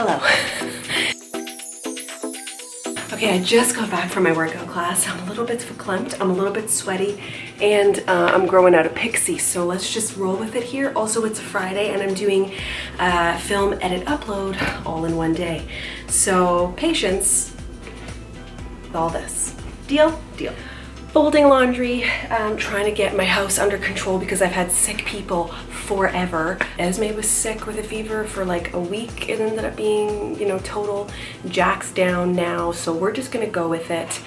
Hello. Okay, I just got back from my workout class. I'm a little bit verklempt, I'm a little bit sweaty, and I'm growing out a pixie, so let's just roll with it here. Also, it's a Friday, and I'm doing film, edit, upload all in one day. So, patience with all this. Deal? Deal. Folding laundry, trying to get my house under control because I've had sick people forever. Esme was sick with a fever for like a week. It ended up being, you know, total. Jack's down now, so we're just gonna go with it.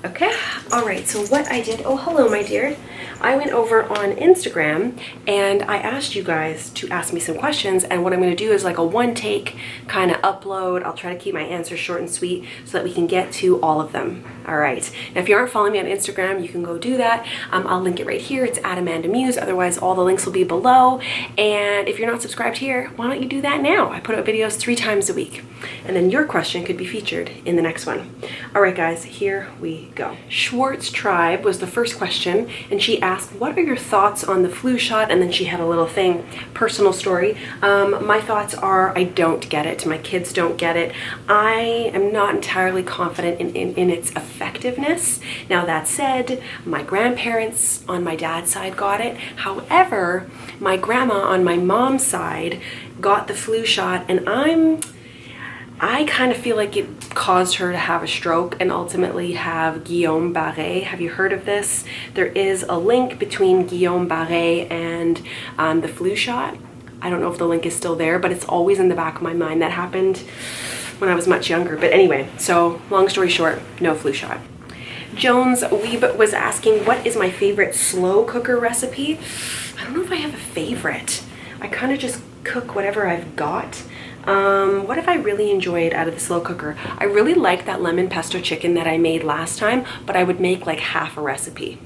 Okay, all right, so what I did, oh, hello, my dear. I went over on Instagram and I asked you guys to ask me some questions, and what I'm gonna do is like a one take kind of upload. I'll try to keep my answers short and sweet so that we can get to all of them. All right, now if you aren't following me on Instagram, you can go do that. I'll link it right here. It's at AmandaMuse. Otherwise, all the links will be below. And if you're not subscribed here, why don't you do that now? I put out videos 3 times a week, and then your question could be featured in the next one. All right, guys, here we go. Schwartz Tribe was the first question, and she asked, what are your thoughts on the flu shot? And then she had a little thing, personal story. My thoughts are, I don't get it. My kids don't get it. I am not entirely confident in its effectiveness. Now, that said, my grandparents on my dad's side got it. However, my grandma on my mom's side got the flu shot, and I kind of feel like it caused her to have a stroke and ultimately have Guillain-Barré. Have you heard of this? There is a link between Guillain-Barré and the flu shot. I don't know if the link is still there, but it's always in the back of my mind. That happened when I was much younger. But anyway, so long story short, no flu shot. Jones Weeb was asking, what is my favorite slow cooker recipe? I don't know if I have a favorite. I kind of just cook whatever I've got. What have I really enjoyed out of the slow cooker? I really like that lemon pesto chicken that I made last time, but I would make like half a recipe.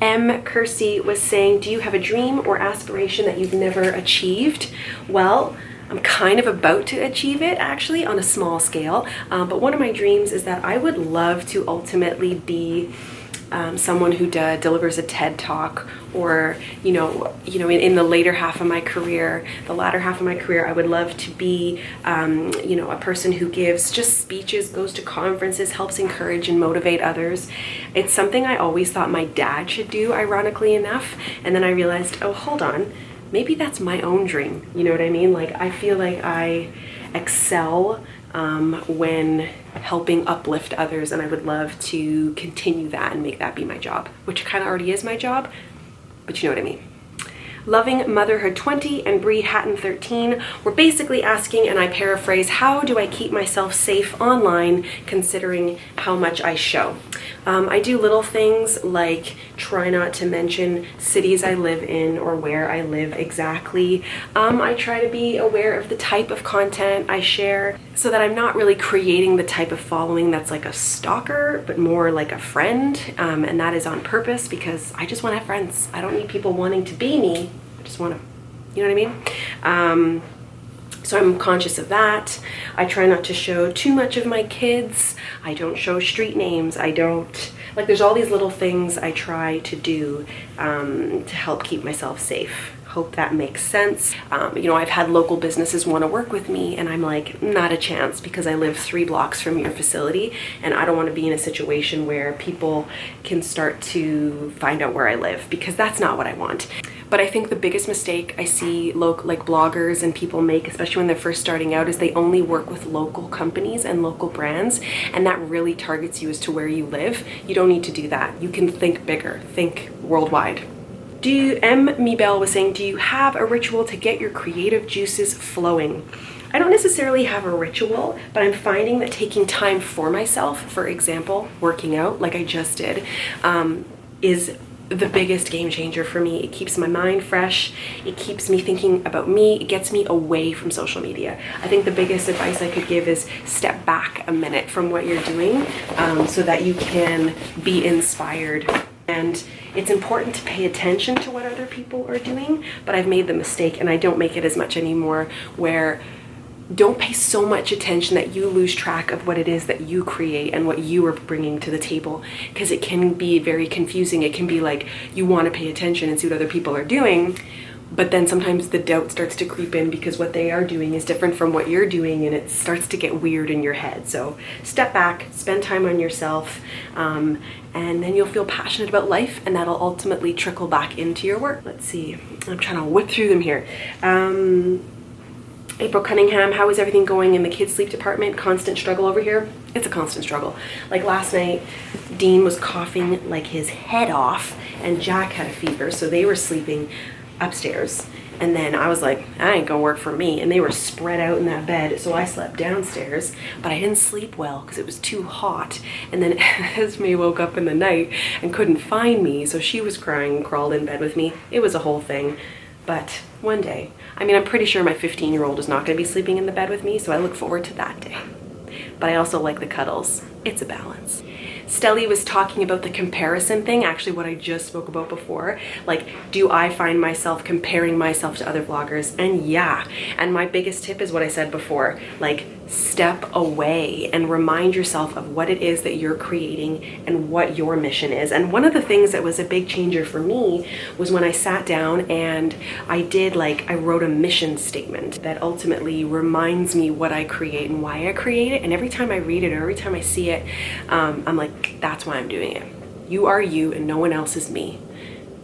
M. Kersey was saying, do you have a dream or aspiration that you've never achieved? Well, I'm kind of about to achieve it actually on a small scale, but one of my dreams is that I would love to ultimately be someone who delivers a TED Talk, or in the later half of my career, the latter half of my career, I would love to be a person who gives just speeches, goes to conferences, helps encourage and motivate others. It's something I always thought my dad should do, ironically enough, and then I realized, oh, hold on, maybe that's my own dream. You know what I mean? Like, I feel like I excel when helping uplift others, and I would love to continue that and make that be my job, which kind of already is my job, but you know what I mean. Loving Motherhood 20 and Bree Hatton 13 were basically asking, and I paraphrase, how do I keep myself safe online considering how much I show? I do little things like try not to mention cities I live in or where I live exactly. I try to be aware of the type of content I share so that I'm not really creating the type of following that's like a stalker, but more like a friend. And that is on purpose because I just want to have friends. I don't need people wanting to be me. I just want to, you know what I mean? So I'm conscious of that. I try not to show too much of my kids. I don't show street names. There's all these little things I try to do to help keep myself safe. Hope that makes sense. I've had local businesses want to work with me, and I'm like, not a chance, because I live 3 blocks from your facility, and I don't want to be in a situation where people can start to find out where I live, because that's not what I want. But I think the biggest mistake I see bloggers and people make, especially when they're first starting out, is they only work with local companies and local brands, and that really targets you as to where you live. You don't need to do that. You can think bigger, think worldwide. Bell was saying, do you have a ritual to get your creative juices flowing? I don't necessarily have a ritual, but I'm finding that taking time for myself, for example, working out like I just did, is the biggest game changer for me. It keeps my mind fresh. It keeps me thinking about me. It gets me away from social media. I think the biggest advice I could give is step back a minute from what you're doing so that you can be inspired. And it's important to pay attention to what other people are doing, but I've made the mistake, and I don't make it as much anymore, where don't pay so much attention that you lose track of what it is that you create and what you are bringing to the table, because it can be very confusing. It can be like you want to pay attention and see what other people are doing but then sometimes the doubt starts to creep in because what they are doing is different from what you're doing, and it starts to get weird in your head. So step back, spend time on yourself, and then you'll feel passionate about life, and that'll ultimately trickle back into your work. Let's see, I'm trying to whip through them here. April Cunningham, how is everything going in the kids' sleep department? Constant struggle over here. It's a constant struggle. Like last night, Dean was coughing like his head off, and Jack had a fever, so they were sleeping upstairs. And then I was like, that ain't gonna work for me. And they were spread out in that bed, so I slept downstairs, but I didn't sleep well because it was too hot. And then Esme woke up in the night and couldn't find me, so she was crying and crawled in bed with me. It was a whole thing. But one day, I mean, I'm pretty sure my 15-year-old is not gonna be sleeping in the bed with me, so I look forward to that day. But I also like the cuddles. It's a balance. Stelly was talking about the comparison thing, actually what I just spoke about before. Like, do I find myself comparing myself to other vloggers? And yeah, and my biggest tip is what I said before, like step away and remind yourself of what it is that you're creating and what your mission is. And one of the things that was a big changer for me was when I sat down and I wrote a mission statement that ultimately reminds me what I create and why I create it. And every time I read it or every time I see it, I'm like, that's why I'm doing it. You are you and no one else is me.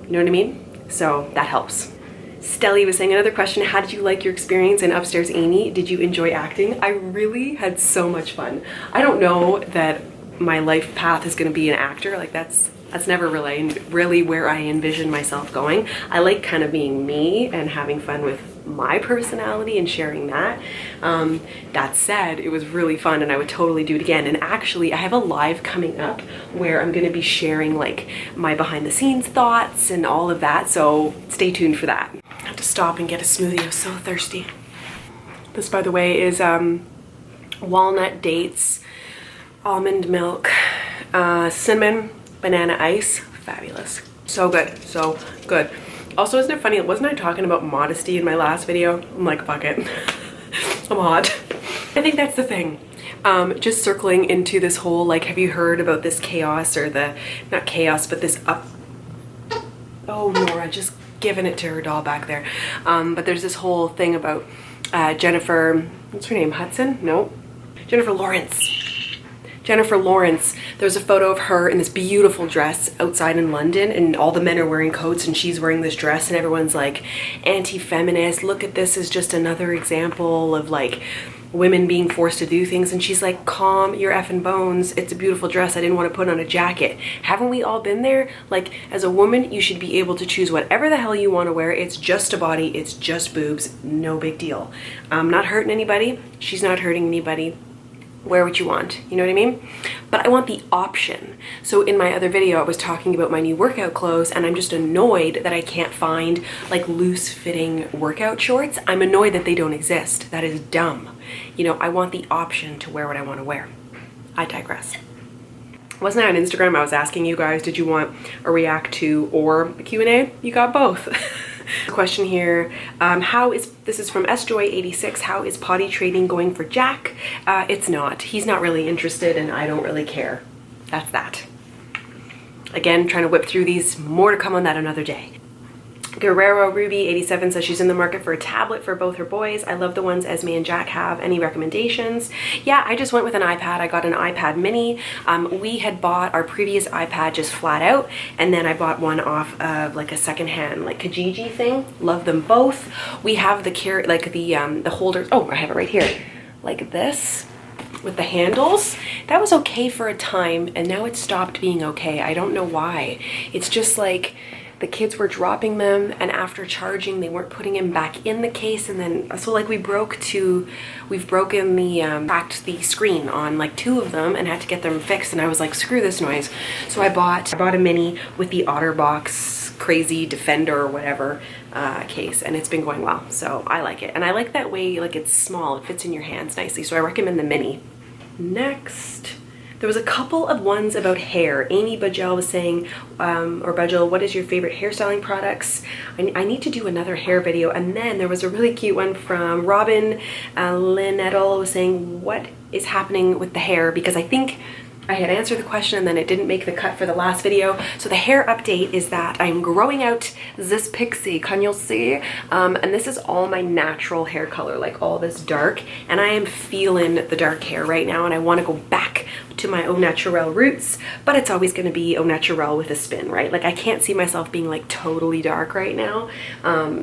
You know what I mean? So that helps. Stelly was saying, another question, how did you like your experience in Upstairs Amy? Did you enjoy acting? I really had so much fun. I don't know that my life path is going to be an actor. Like that's never really where I envision myself going. I like kind of being me and having fun with my personality and sharing that. That said, it was really fun and I would totally do it again. And actually I have a live coming up where I'm going to be sharing like my behind the scenes thoughts and all of that. So stay tuned for that. I have to stop and get a smoothie. I'm so thirsty. This, by the way, is walnut dates, almond milk, cinnamon, banana ice. Fabulous. So good. So good. Also, isn't it funny, wasn't I talking about modesty in my last video? I'm like, fuck it. I'm hot. I think that's the thing. Just circling into this whole, like, have you heard about this chaos or not chaos, but this oh, Nora, just giving it to her doll back there. But there's this whole thing about Jennifer, what's her name, Hudson? No, Jennifer Lawrence. Jennifer Lawrence, there's a photo of her in this beautiful dress outside in London and all the men are wearing coats and she's wearing this dress and everyone's like anti-feminist, look at this as just another example of like women being forced to do things, and she's like, calm your effing bones, it's a beautiful dress, I didn't want to put on a jacket. Haven't we all been there? Like, as a woman, you should be able to choose whatever the hell you want to wear. It's just a body, it's just boobs, no big deal. I'm not hurting anybody, she's not hurting anybody. Wear what you want, you know what I mean? But I want the option. So in my other video, I was talking about my new workout clothes and I'm just annoyed that I can't find like loose fitting workout shorts. I'm annoyed that they don't exist. That is dumb. You know, I want the option to wear what I want to wear. I digress. Wasn't I on Instagram? I was asking you guys, did you want a react to or a Q&A? You got both. Question here, this is from SJoy86, how is potty training going for Jack? It's not. He's not really interested and I don't really care. That's that. Again, trying to whip through these, more to come on that another day. Guerrero Ruby 87 says she's in the market for a tablet for both her boys. I love the ones Esme and Jack have. Any recommendations? Yeah, I just went with an iPad. I got an iPad mini. We had bought our previous iPad just flat out, and then I bought one off of like a secondhand like Kijiji thing. Love them both. We have the the holders. Oh, I have it right here, like this with the handles. That was okay for a time, and now it's stopped being okay. I don't know why. It's just like the kids were dropping them, and after charging they weren't putting them back in the case, and then so like we've broken cracked the screen on like 2 of them and had to get them fixed, and I was like, screw this noise. So I bought a mini with the OtterBox crazy Defender or whatever case, and it's been going well, so I like it. And I like that way, like it's small, it fits in your hands nicely, so I recommend the mini. Next, there was a couple of ones about hair. Amy Budgell was saying, or Budgell, what is your favorite hairstyling products? I need to do another hair video. And then there was a really cute one from Robin Lynettle was saying, what is happening with the hair? Because I think I had answered the question and then it didn't make the cut for the last video. So the hair update is that I'm growing out this pixie, can you see? And this is all my natural hair color, like all this dark. And I am feeling the dark hair right now and I want to go back to my au naturel roots, but it's always going to be au naturel with a spin, right? Like I can't see myself being like totally dark right now.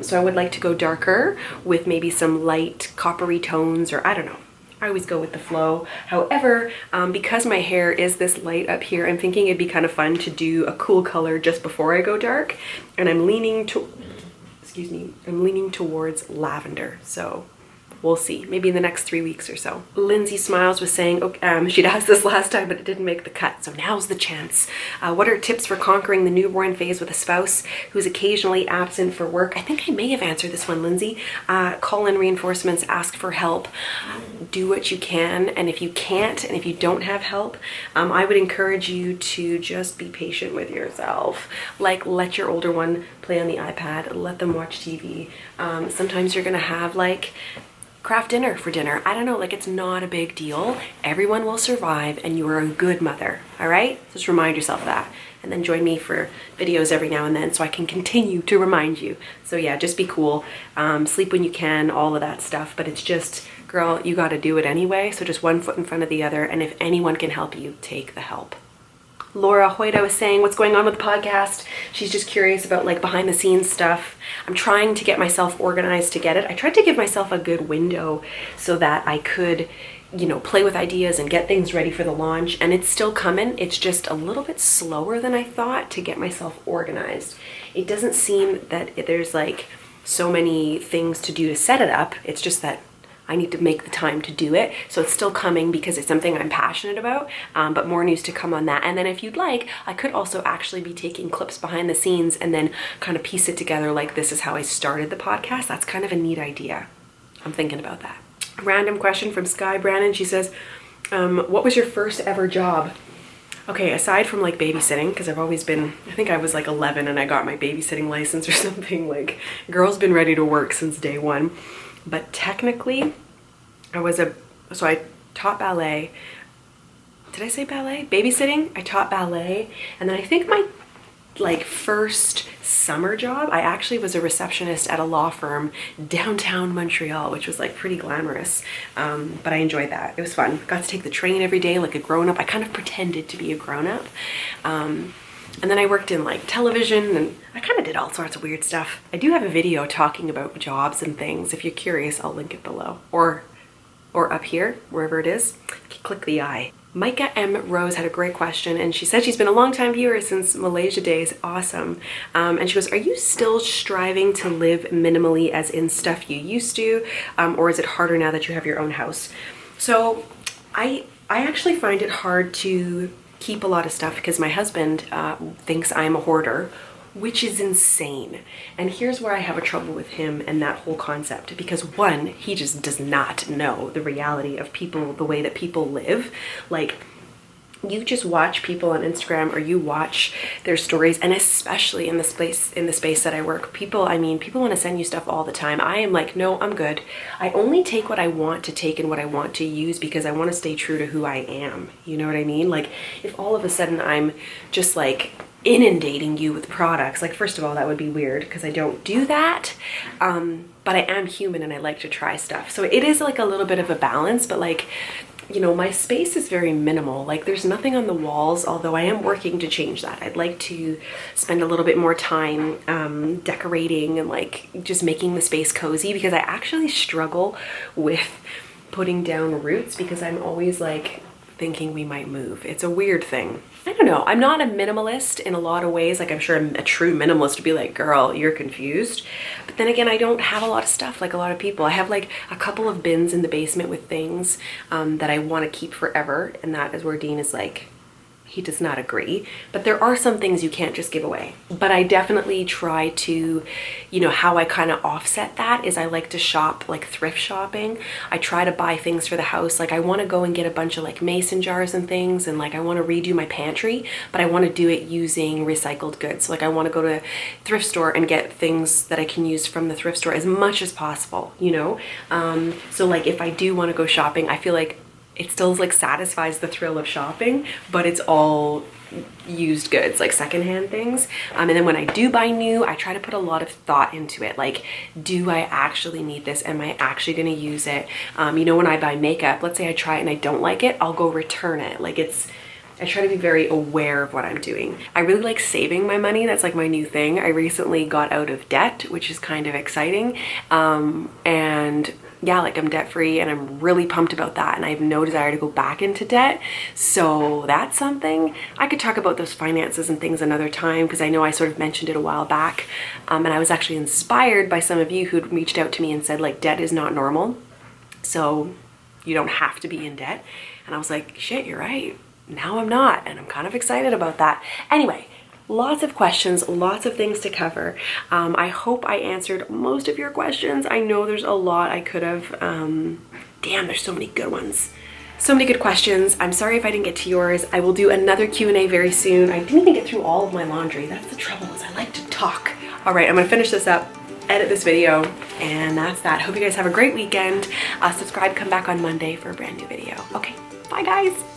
So I would like to go darker with maybe some light coppery tones, or I don't know. I always go with the flow. However, because my hair is this light up here, I'm thinking it'd be kind of fun to do a cool color just before I go dark. And I'm leaning towards lavender. So we'll see, maybe in the next 3 weeks or so. Lindsay Smiles was saying, she'd asked this last time, but it didn't make the cut, so now's the chance. What are tips for conquering the newborn phase with a spouse who's occasionally absent for work? I think I may have answered this one, Lindsay. Call in reinforcements, ask for help, do what you can, and if you can't, and if you don't have help, I would encourage you to just be patient with yourself. Like, let your older one play on the iPad, let them watch TV. Sometimes you're gonna have like craft dinner for dinner. I don't know, like it's not a big deal. Everyone will survive and you are a good mother, all right? Just remind yourself that. And then join me for videos every now and then so I can continue to remind you. So yeah, just be cool. Sleep when you can, all of that stuff. But it's just, girl, you gotta do it anyway. So just one foot in front of the other. And if anyone can help you, take the help. Laura Hoyta was saying, what's going on with the podcast? She's just curious about like behind the scenes stuff. I'm trying to get myself organized to get it. I tried to give myself a good window so that I could, you know, play with ideas and get things ready for the launch. And it's still coming. It's just a little bit slower than I thought to get myself organized. It doesn't seem that there's like so many things to do to set it up. It's just that I need to make the time to do it. So it's still coming because it's something I'm passionate about, but more news to come on that. And then if you'd like, I could also actually be taking clips behind the scenes and then kind of piece it together like this is how I started the podcast. That's kind of a neat idea. I'm thinking about that. Random question from Sky Brannon. She says, what was your first ever job? Okay, aside from like babysitting, because I've always been, I think I was like 11 and I got my babysitting license or something. Like, girl's been ready to work since day one. But technically, I taught ballet. Did I say ballet? Babysitting, I taught ballet. And then I think my like first summer job, I actually was a receptionist at a law firm downtown Montreal, which was like pretty glamorous. But I enjoyed that. It was fun. Got to take the train every day like a grown-up. I kind of pretended to be a grown-up. And then I worked in like television and I kind of did all sorts of weird stuff. I do have a video talking about jobs and things. If you're curious, I'll link it below or up here, wherever it is. Click the eye. Micah M. Rose had a great question and she said she's been a long-time viewer since Malaysia days. Awesome. And she goes, are you still striving to live minimally as in stuff you used to? Or is it harder now that you have your own house? So I actually find it hard to keep a lot of stuff because my husband thinks I'm a hoarder, which is insane. And here's where I have a trouble with him and that whole concept, because one, he just does not know the reality of people, the way that people live. Like, you just watch people on Instagram or you watch their stories, and especially in the space that I work, people want to send you stuff all the time. I am like, no, I'm good. I only take what I want to take and what I want to use because I want to stay true to who I am. You know what I mean? Like, if all of a sudden I'm just like inundating you with products, like, first of all, that would be weird because I don't do that. But I am human and I like to try stuff. So it is like a little bit of a balance, but like, you know, my space is very minimal. Like, there's nothing on the walls, although I am working to change that. I'd like to spend a little bit more time decorating and like just making the space cozy, because I actually struggle with putting down roots because I'm always like thinking we might move. It's a weird thing. I don't know. I'm not a minimalist in a lot of ways. Like, I'm sure a true minimalist would be like, girl, you're confused. But then again, I don't have a lot of stuff like a lot of people. I have like a couple of bins in the basement with things that I want to keep forever. And that is where Dean is like, he does not agree. But there are some things you can't just give away. But I definitely try to, you know, how I kind of offset that is I like to shop, like thrift shopping. I try to buy things for the house. Like, I want to go and get a bunch of like mason jars and things, and like I want to redo my pantry, but I want to do it using recycled goods. Like, I want to go to a thrift store and get things that I can use from the thrift store as much as possible, you know? So like, if I do want to go shopping, I feel like it still like satisfies the thrill of shopping, but it's all used goods, like secondhand things. And then when I do buy new, I try to put a lot of thought into it. Like, do I actually need this? Am I actually gonna use it? You know, when I buy makeup, let's say I try it and I don't like it, I'll go return it. Like I try to be very aware of what I'm doing. I really like saving my money. That's like my new thing. I recently got out of debt, which is kind of exciting. And yeah, like I'm debt free and I'm really pumped about that, and I have no desire to go back into debt. So that's something. I could talk about those finances and things another time, because I know I sort of mentioned it a while back. And I was actually inspired by some of you who'd reached out to me and said like debt is not normal. So you don't have to be in debt. And I was like, shit, you're right. Now I'm not, and I'm kind of excited about that. Anyway, lots of questions, lots of things to cover. I hope I answered most of your questions. I know there's a lot I could have. Damn, there's so many good ones. So many good questions. I'm sorry if I didn't get to yours. I will do another Q&A very soon. I didn't even get through all of my laundry. That's the trouble, is I like to talk. All right, I'm gonna finish this up, edit this video, and that's that. Hope you guys have a great weekend. Subscribe, come back on Monday for a brand new video. Okay, bye guys.